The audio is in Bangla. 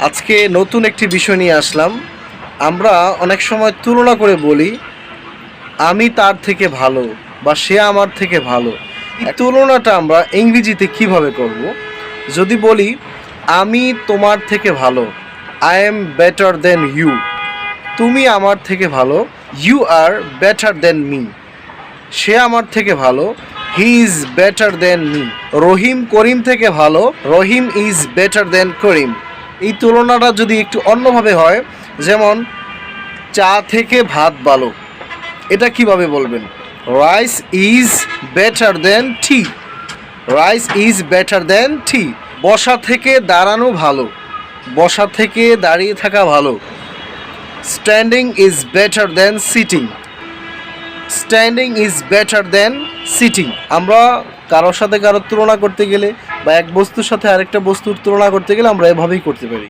আজকে নতুন একটি বিষয় নিয়ে আসলাম। আমরা অনেক সময় তুলনা করে বলি আমি তার থেকে ভালো বা সে আমার থেকে ভালো। এই তুলনাটা আমরা ইংরেজিতে কিভাবে করব? যদি বলি আমি তোমার থেকে ভালো, I am better than you. তুমি আমার থেকে ভালো, you are better than me. সে আমার থেকে ভালো, he is better than me. Rahim Karim থেকে ভালো, রহিম ইজ বেটার দেন করিম। এই তুলনাটা যদি একটু অন্যভাবে হয়, যেমন চা থেকে ভাত ভালো, এটা কিভাবে বলবেন? Rice is better than tea. Rice is better than tea. বসা থেকে দাঁড়ানো ভালো, বসা থেকে দাঁড়িয়ে থাকা ভালো। Standing is better than sitting. Standing is better than sitting. আমরা কারোর সাথে কারোর তুলনা করতে গেলে বা এক বস্তুর সাথে আরেকটা বস্তুর তুলনা করতে গেলে আমরা এভাবেই করতে পারি।